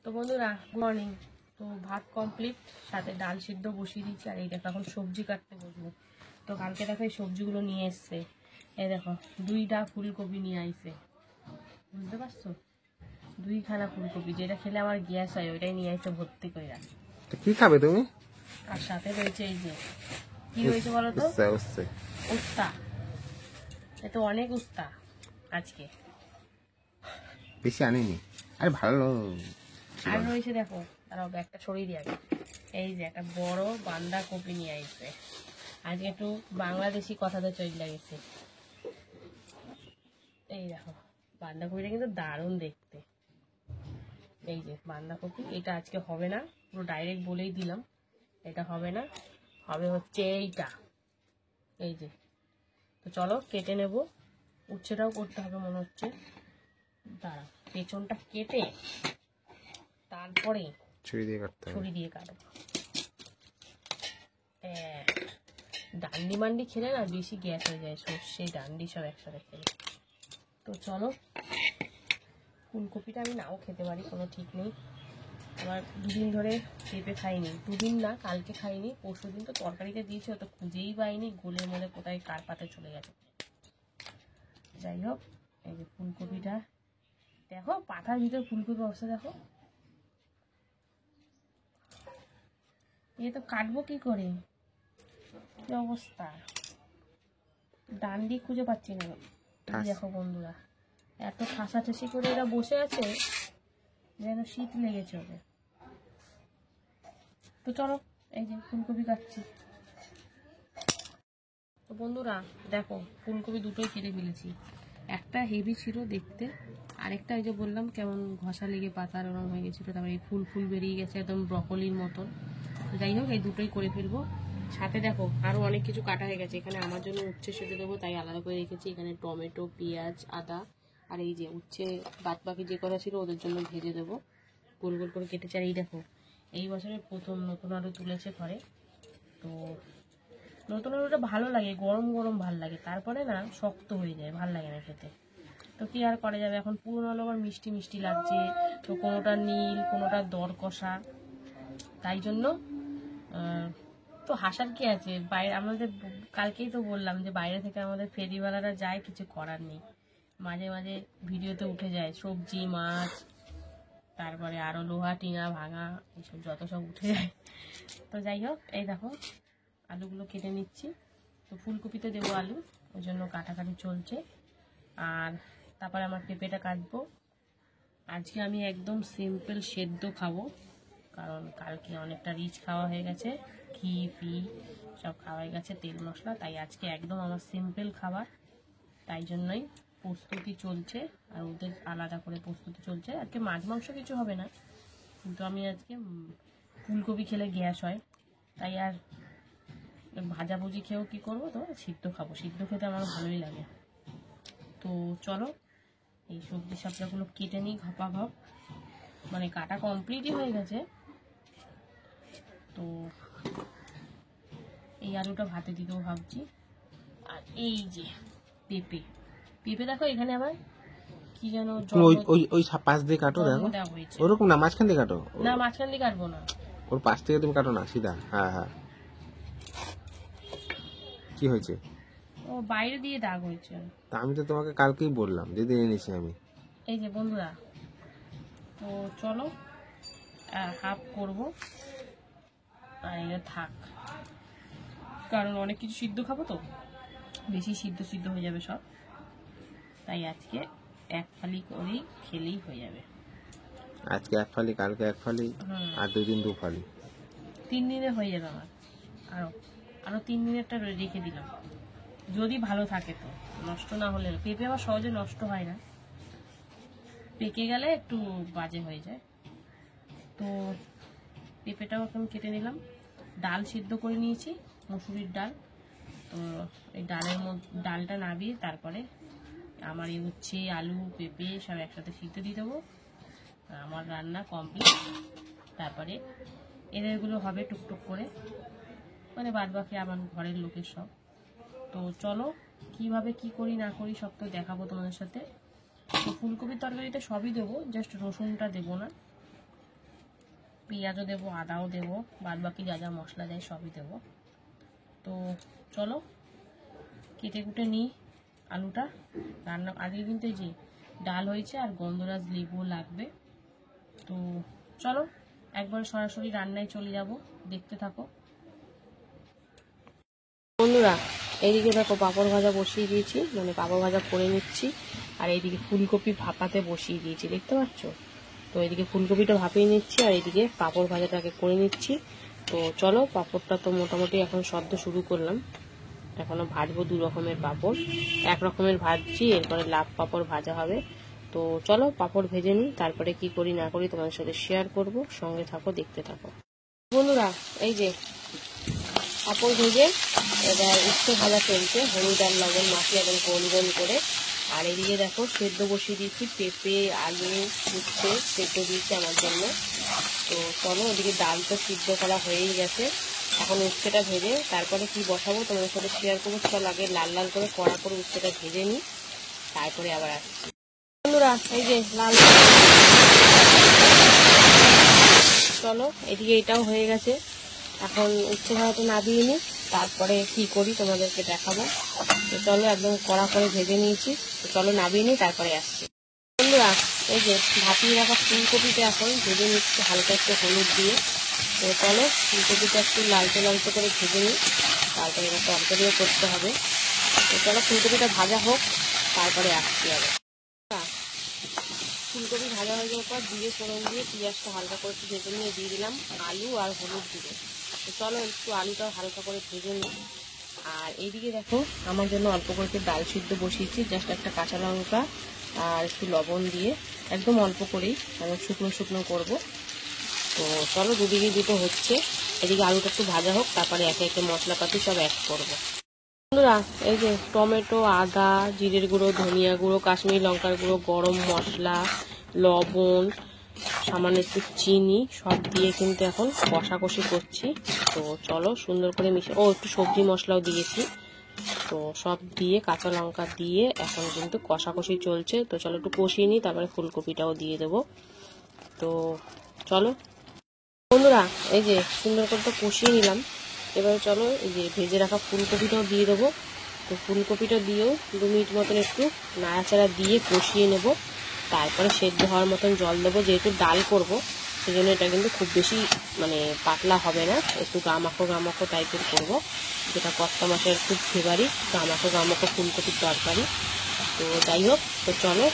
তো বন্ধুরা good morning. তো ভাত কমপ্লিট, সাথে ডাল সিদ্ধ বসিয়ে দিচ্ছি। আর এই দেখো এখন সবজি কাটতে বসবো। তো কালকে দেখো এই সবজিগুলো নিয়ে এসছে। এই দেখো 2টা ফুলকপি নিয়ে আইছে, বুঝতে পারছো? 2খানা ফুলকপি, যেটা খেলে আমার গ্যাস হয় ওইটাই নিয়ে আইছে ভর্তি করে। কি খাবে তুমি? আর সাথে রয়েছে এই যে কি রয়েছে বলো তো, উস্তা। এ তো অনেক উস্তা আজকে, বেশি আনিনি। আরে ভালো। আর রয়েছে দেখো, তারাও ব্যাগটা সরিয়ে দিয়ে আগে। এই যে একটা বড় বাঁধাকপি নিয়ে আইছে। আজকে একটু বাংলাদেশি কথাতে চলে লাগেছে। এই দেখো বাঁধাকপিটা কিন্তু দারুণ দেখতে। এই যে বাঁধাকপি, এটা আজকে হবে না, পুরো ডাইরেক্ট বলেই দিলাম এটা হবে না, হবে হচ্ছে এইটা। এই যে, তো চলো কেটে নেব। উচ্ছেটাও করতে হবে মনে হচ্ছে। দাঁড়া, পেছনটা কেটে তারপরে ছুরি দিয়ে কাটবো। ডান্ডি মান্ডি খেলে না বেশি গ্যাস হয়ে যায়, সর্ষে ডান্ডি সব একসাথে খেলে। তো চলো, ফুলকপিটা আমি নাও খেতে পারি, কোনো ঠিক নেই। আমার 2 দিন ধরে পেঁপে খাইনি, 2 দিন না, কালকে খাইনি, পরশু দিন তো তরকারিতে দিয়েছি, অত খুঁজেই পাইনি, গোলে মোলে কোথায় কার পাতে চলে গেছে। যাই হোক, এই যে ফুলকপিটা দেখো, পাতার ভিতরে ফুলকপি অবস্থা দেখো। এ তো কাটবো কি করে, কি অবস্থা, ডান্ডি খুঁজে পাচ্ছি না। দেখো বন্ধুরা, এত ঠাসাঠাসি করে এরা বসে আছে যেন শীত লেগেছে ওদের। তো চলো, এই যে ফুলকপি কাটছি। তো বন্ধুরা দেখো, ফুলকপি দুটোই কেটে ফেলেছি। একটা হেভি ছিল দেখতে, আরেকটা ওই যে বললাম কেমন ঘষা লেগে পাতার ওরম হয়ে গেছিলো, তারপরে এই ফুল বেরিয়ে গেছে একদম ব্রকলির মতন। যাই হোক, এই দুটোই করে ফেলবো। সাথে দেখো আরও অনেক কিছু কাটা হয়ে গেছে। এখানে আমার জন্য উচ্ছে সেদ্ধ দেবো, তাই আলাদা করে রেখেছি। এখানে টমেটো, পেঁয়াজ, আদা, আর এই যে উচ্ছে বাদ বাকি যে করা ছিল ওদের জন্য ভেজে দেবো। গোল গোল করে কেটেছি। আর এই দেখো, এই বছরের প্রথম নতুন আলু তুলেছে ঘরে। তো নতুন আলুটা ভালো লাগে, গরম গরম ভাল লাগে, তারপরে না শক্ত হয়ে যায়, ভাল লাগে না খেতে। তো কি আর করা যাবে, এখন পুরনো আলু আবার মিষ্টি মিষ্টি লাগছে। তো কোনোটা নীল, কোনোটা দর কষা, তাই জন্য তো হাসার কি আছে, বাইরে আমাদের কালকেই তো বললাম যে বাইরে থেকে আমাদের ফেরিওয়ালারা যায়, কিছু করার নেই। মাঝে মাঝে ভিডিওতে উঠে যায় সবজি, মাছ, তারপরে আরও লোহা টিনা ভাঙা, এইসব যত সব উঠে যায়। তো যাই হোক, এই দেখো আলুগুলো কেটে নিচ্ছি। তো ফুলকপিতে দেবো আলু, ওই জন্য কাটাকাটি চলছে। আর তারপরে আমার পেঁপেটা কাটবো। আজকে আমি একদম সিম্পল সেদ্ধ খাবো, কারণ কালকে অনেকটা রিচ খাওয়া হয়ে গেছে, ঘি ফি সব খাওয়া হয়ে গেছে, তেল মশলা, তাই আজকে একদম আমার সিম্পল খাবার। তাই জন্যই প্রস্তুতি চলছে, আর ওদের আলাদা করে প্রস্তুতি চলছে। আজকে মাছ মাংস কিছু হবে না, কিন্তু আমি আজকে ফুলকপি খেলে গ্যাস হয়, তাই আর ভাজাভুজি খেয়েও কী করবো, তো সিদ্ধ খাবো, সিদ্ধ খেতে আমার ভালোই লাগে। তো চলো, এই সবজি সবজাগুলো কেটে নিই ঘপা ঘপ, মানে কাটা কমপ্লিটই হয়ে গেছে। তো এই আলুটা ভাতে দিতেও ভাবছি। আর এই যে পেঁপে দেখো, এখানে আবার কি যেন ওই পাশ দিয়ে কাটো, দেখো ওরকম না, মাঝখান দিয়ে কাটো না, মাঝখান দিয়ে কাটবো না, ওর পাশ থেকে তুমি কাটো না, সিধা। হ্যাঁ হ্যাঁ, কি হয়েছে? ও বাইরে দিয়ে দাগ হয়েছে। তা আমি তো তোমাকে কালকেই বললাম যে দিয়ে এনেছি আমি। এই যে বন্ধুরা, তো চলো হাফ করব, আর এটা থাক, কারণ অনেক কিছু সিদ্ধ খাবো, তো বেশি সিদ্ধ হয়ে যাবে সব, তাই আজকে এক ফালি করেই খেলেই হয়ে যাবে। আজকে এক ফালি, কালকে এক ফালি, আর 2 দিন 2 ফালি, 3 দিনে হয়ে যাবে আমার। আরো 3 দিনেরটা রেখে দিলাম, যদি ভালো থাকে, তো নষ্ট না হলে। পেঁপে আবার সহজে নষ্ট হয় না, পেকে গেলে একটু বাজে হয়ে যায়। তো পেঁপেটাও এখন কেটে নিলাম। ডাল সিদ্ধ করে নিয়েছি, মসুরির ডাল। তো এই ডালটা নাবিয়ে তারপরে আমার এই উচ্ছে, আলু, পেঁপে সব একসাথে সিদ্ধ দিয়ে দেবো। আমার রান্না কমপ্লিট। তারপরে এদেরগুলো হবে টুকটুক করে, মানে বাদ বাকি আমার ঘরের লোকের সব। তো চলো, কিভাবে কি করি না করি সব তো দেখাবো তোমাদের সাথে। তো ফুলকপির তরকারিতে সবই দেবো, জাস্ট রসুনটা দেবো না। পেঁয়াজও দেবো, আদাও দেবো, বাদ বাকি যা যা মশলা দেয় সবই দেবো। তো চলো কেটে কুটে নিই আলুটা। রান্না আগে কিন্তু এই যে ডাল হয়েছে আর গন্ধরাজ লেবু লাগবে। তো চলো একবার সরাসরি রান্নায় চলে যাব, দেখতে থাকো বন্ধুরা। এইদিকে দেখো পাঁপড় ভাজা বসিয়ে দিয়েছি, মানে পাঁপড় ভাজা করে নিচ্ছি। আর এইদিকে ফুলকপি ভাপাতে বসিয়ে দিয়েছি, দেখতে পাচ্ছ। তো এইদিকে ফুলকপিটা ভাপিয়ে নিচ্ছি আর এইদিকে পাঁপড় ভাজাটাকে করে নিচ্ছি। তো চলো পাঁপড়টা তো মোটামুটি এখন সদ্য শুরু করলাম, এখনো ভাজবো 2 রকমের পাঁপড়। এক রকমের ভাজছি, এরপরে লাভ পাঁপড় ভাজা হবে। তো চলো পাঁপড় ভেজে নিই, তারপরে কি করি না করি তোমাদের সাথে শেয়ার করব। সঙ্গে থাকো, দেখতে থাকো বন্ধুরা। এই যে পাঁপড় ভেজে এবার উচ্ছে ভাজা চলছে, হলুদ আর লবণ মাখিয়ে একদম গোল গোল করে। আর এদিকে দেখো সেদ্ধ বসিয়ে দিয়েছি, পেঁপে আলু উচ্ছে সেদ্ধ দিয়েছি আমার জন্য। তো চলো ওদিকে ডাল তো সিদ্ধ করা হয়েই গেছে, এখন উচ্ছেটা ভেজে তারপরে কি বসাবো তোমাদের সাথে শেয়ার করবো। চল আগে লাল লাল করে কড়া করে উচ্ছেটা ভেজে নিই, তারপরে আবার আসছি বন্ধুরা। এই যে লাল, চলো এদিকে এটাও হয়ে গেছে, এখন উচ্ছে ভাজাটা নামিয়ে নিই, তারপরে কি করি তোমাদেরকে দেখাবো। তো চলো একদম কড়া করে ভেজে নিয়েছি, তো চলো নামিয়ে নিই, তারপরে আসছি বন্ধুরা। এই যে ভাপিয়ে রাখা ফুলকপিটা এখন ভেজে নিচ্ছি হালকা একটু হলুদ দিয়ে। তো চলো ফুলকপিটা একটু লালচে লালচে করে ভেজে নিই, তারপরে এটা তরকারিও করতে হবে। তো চলো ফুলকপিটা ভাজা হোক, তারপরে আসছি আবার। ফুলকপি ভাজা হয়ে যাওয়ার পর দিয়ে ফোড়ন দিয়ে পেঁয়াজটা হালকা করে একটু ভেজে নিয়ে দিয়ে দিলাম আলু আর হলুদ দিয়ে। তো চলো একটু আলুটাও হালকা করে ভেজে নিই। আর এইদিকে দেখো আমার জন্য অল্প করে একটু ডাল সিদ্ধ বসিয়েছি, জাস্ট একটা কাঁচা লঙ্কা আর একটু লবণ দিয়ে, একদম অল্প করেই, মানে শুকনো শুকনো করবো। তো চলো দুদিকে দুটো হচ্ছে, এদিকে আলুটা একটু ভাজা হোক, তারপরে একে একে মশলাপাতি সব অ্যাড করবো বন্ধুরা। এই যে টমেটো, আদা, জিরের গুঁড়ো, ধনিয়া গুঁড়ো, কাশ্মীরি লঙ্কার গুঁড়ো, গরম মশলা, লবণ, সামান্য একটু চিনি সব দিয়ে কিন্তু এখন কষাকষি করছি। তো চলো সুন্দর করে মিশিয়ে, একটু সবজি মশলাও দিয়েছি। তো সব দিয়ে কাঁচা লঙ্কা দিয়ে এখন কিন্তু কষাকষি চলছে। তো চলো একটু কষিয়ে নিই, তারপরে ফুলকপিটাও দিয়ে দেবো। তো চলো বন্ধুরা, এই যে সুন্দর করে তো কষিয়ে নিলাম, এবারে চলো এই যে ভেজে রাখা ফুলকপিটাও দিয়ে দেবো। তো ফুলকপিটা দিয়েও 2 মিনিট মতন একটু নাড়াচাড়া দিয়ে কষিয়ে নেব, তারপরে সেদ্ধ হওয়ার মতন জল দেবো। যেহেতু ডাল করব সেজন্য এটা কিন্তু খুব বেশি মানে পাতলা হবে না, একটু গামাখো গামাখো টাইপের করব, যেটা কর্তা মাছের খুব ফেভারিট, গামাখো গামাখো ফুলকপির তরকারি। তো যাই হোক, তো চলো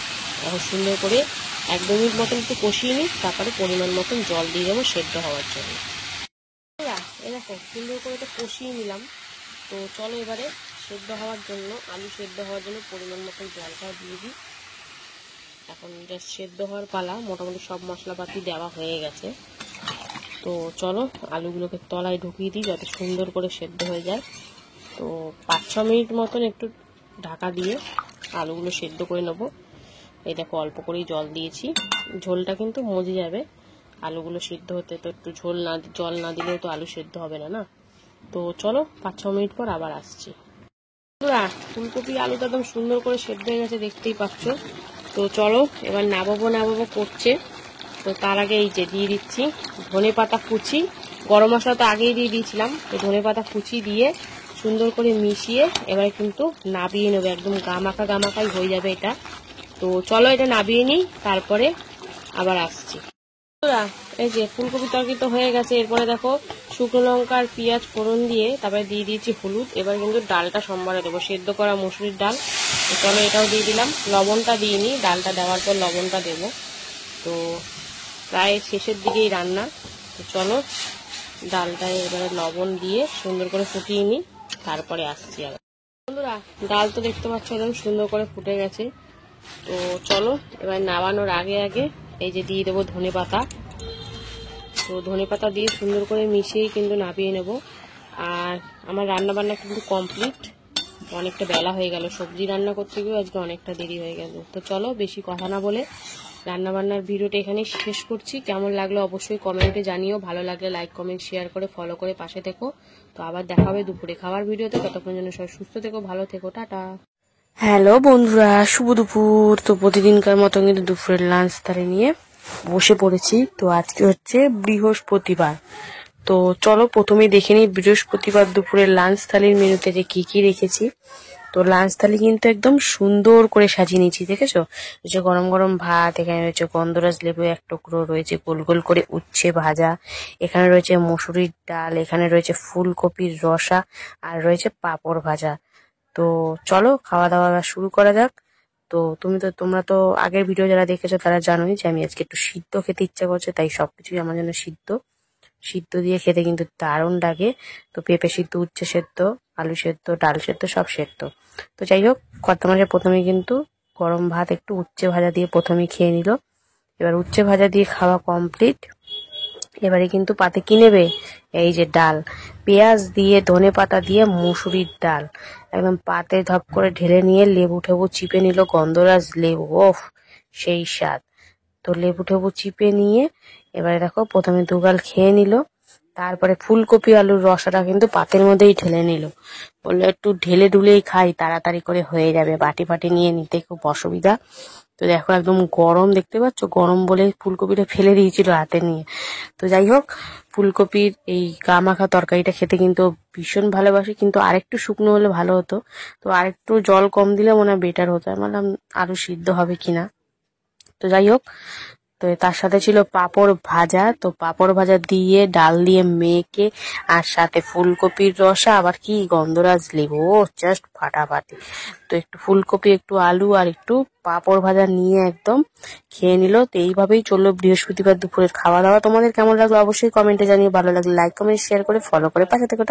এখন সুন্দর করে 1-2 মিনিট মতন একটু কষিয়ে নিই, তারপরে পরিমাণ মতন জল দিয়ে দেবো সেদ্ধ হওয়ার জন্য। এই দেখো সুন্দর করে তো কষিয়ে নিলাম। তো চলো এবারে সেদ্ধ হওয়ার জন্য, আলু সেদ্ধ হওয়ার জন্য পরিমাণ মতন জলটাও দিয়ে দিই। এখন জাস্ট সেদ্ধ হওয়ার পালা, মোটামুটি সব মশলাপাতি দেওয়া হয়ে গেছে। তো চলো আলুগুলোকে তলায় ঢুকিয়ে দিই যাতে সুন্দর করে সেদ্ধ হয়ে যায়। তো 5-6 মিনিট মতন একটু ঢাকা দিয়ে আলুগুলো সেদ্ধ করে নেবো। এই দেখো অল্প করেই জল দিয়েছি, ঝোলটা কিন্তু মজে যাবে। আলুগুলো সিদ্ধ হতে তো একটু জল না দিলেও তো আলু সেদ্ধ হবে না না। তো চলো 5-6 মিনিট পর আবার আসছি। ফুলকপি আলুটা একদম সুন্দর করে সেদ্ধ হয়ে গেছে, দেখতেই পাচ্ছ। তো চলো এবার নাবাবো করছে। তো তার আগে এই যে দিয়ে দিচ্ছি ধনে পাতা কুচি, গরম মশলা তো আগেই দিয়ে দিয়েছিলাম। তো ধনে পাতা কুচি দিয়ে সুন্দর করে মিশিয়ে এবার কিন্তু নাবিয়ে নেবো, একদম গামাখাই হয়ে যাবে এটা। তো চলো এটা নাবিয়ে নিই, তারপরে আবার আসছি। এই যে ফুলকপি তরকারি তো হয়ে গেছে, এরপরে দেখো শুকনো লঙ্কা আর পেঁয়াজ ফোড়ন দিয়ে তারপরে দিয়ে দিয়েছি হলুদ। এবার কিন্তু ডালটা সম্বারে দেবো, সেদ্ধ করা মসুরির ডাল। তো চলো এটাও দিয়ে দিলাম, লবণটা দিইনি, ডালটা দেওয়ার পর লবণটা দেবো। তো প্রায় শেষের দিকেই রান্না। তো চলো ডালটায় এবারে লবণ দিয়ে সুন্দর করে ফুটিয়ে নিই, তারপরে আসছি আবার। বন্ধুরা ডাল তো দেখতে পাচ্ছ একদম সুন্দর করে ফুটে গেছে। তো চলো এবার নামানোর আগে এই যে দিয়ে দেবো ধনে পাতা। তো ধনে পাতা দিয়ে সুন্দর করে মিশিয়েই কিন্তু নামিয়ে নেব। আর আমার রান্না বান্না কিন্তু কমপ্লিট, অনেকটা বেলা হয়ে গেল, সবজি রান্না করতে গিয়েও আজকে অনেকটা দেরি হয়ে গেল। তো চলো বেশি কথা না বলে রান্নাবান্নার ভিডিওটা এখানেই শেষ করছি। কেমন লাগলো অবশ্যই কমেন্টে জানিও, ভালো লাগলে লাইক কমেন্ট শেয়ার করে ফলো করে পাশে থেকো। তো আবার দেখা হবে দুপুরে খাওয়ার ভিডিওতে, ততক্ষণ জন্য সবাই সুস্থ থেকো, ভালো থেকো, টাটা। হ্যালো বন্ধুরা, শুভ দুপুর। তো প্রতিদিনকার মতো কিন্তু দুপুরের লাঞ্চ তারে নিয়ে বসে পড়েছি। তো আজকে হচ্ছে বৃহস্পতিবার। তো চলো প্রথমেই দেখে নিই বৃহস্পতিবার দুপুরের লাঞ্চ থালির মেনুতে যে কি কি রেখেছি। তো লাঞ্চ থালি কিন্তু একদম সুন্দর করে সাজিয়ে নিয়েছি, দেখেছো? যে গরম গরম ভাত, এখানে রয়েছে গন্ধরাজ লেবু এক টুকরো, রয়েছে গোল গোল করে উচ্ছে ভাজা, এখানে রয়েছে মসুরির ডাল, এখানে রয়েছে ফুলকপির রসা, আর রয়েছে পাঁপড় ভাজা। তো চলো খাওয়া দাওয়া এবার শুরু করা যাক। তো তোমরা তো আগের ভিডিও যারা দেখেছো তারা জানোই যে আমি আজকে একটু সিদ্ধ খেতে ইচ্ছা করছে, তাই সবকিছুই আমার জন্য সিদ্ধ। সিদ্ধ দিয়ে খেতে কিন্তু দারুণ লাগে। তো পেঁপে সিদ্ধ, উচ্ছে সেদ্ধ, আলু সেদ্ধ, ডাল সেদ্ধ, সব সেদ্ধ। তো যাই হোক, কর্তামশাই প্রথমে কিন্তু গরম ভাত একটু উচ্ছে ভাজা দিয়ে প্রথমে খেয়ে নিল। এবার উচ্ছে ভাজা দিয়ে খাওয়া কমপ্লিট। এবারে কিন্তু পাতে কি নেবে, এই যে ডাল, পেঁয়াজ দিয়ে ধনে পাতা দিয়ে মুসুরির ডাল একদম পাতে ধপ করে ঢেলে নিয়ে লেবু টেবু চিপে নিল, গন্ধরাজ লেবু, ওফ সেই স্বাদ। তো লেবু টেবু চিপে নিয়ে এবারে দেখো প্রথমে দুগাল খেয়ে নিল, তারপরে ফুলকপি আলুর রসাটা কিন্তু পাতের মধ্যেই ঢেলে নিল। বললো একটু ঢেলে ঢুলেই খাই, তাড়াতাড়ি করে হয়ে যাবে, বাটি ফাটি নিয়ে নিতে খুব অসুবিধা। তো দেখো একদম গরম, দেখতে পাচ্ছ, গরম বলে ফুলকপিটা ফেলে দিয়েছিল হাতে নিয়ে। তো যাই হোক, ফুলকপির এই গা মাখা তরকারিটা খেতে কিন্তু ভীষণ ভালোবাসি, কিন্তু আরেকটু শুকনো হলে ভালো হতো। তো আরেকটু জল কম দিলে মনে হয় বেটার হতো। আমি বললাম আরো সিদ্ধ হবে কিনা। তো যাই হোক, তো তার সাথে ছিল পাঁপড় ভাজা। তো পাঁপড় ভাজা দিয়ে ডাল দিয়ে মেখে, আর সাথে ফুলকপির রসা, আবার কি গন্ধরাজ লেবু, ও জাস্ট ফাটাফাটি। তো একটু ফুলকপি, একটু আলু, আর একটু পাঁপড় ভাজা নিয়ে একদম খেয়ে নিল। তো এইভাবেই চললো বৃহস্পতিবার দুপুরের খাওয়া দাওয়া। তোমাদের কেমন লাগলো অবশ্যই কমেন্টে জানিয়ে, ভালো লাগলে লাইক কমেন্ট শেয়ার করে ফলো করে পাশে থেকো।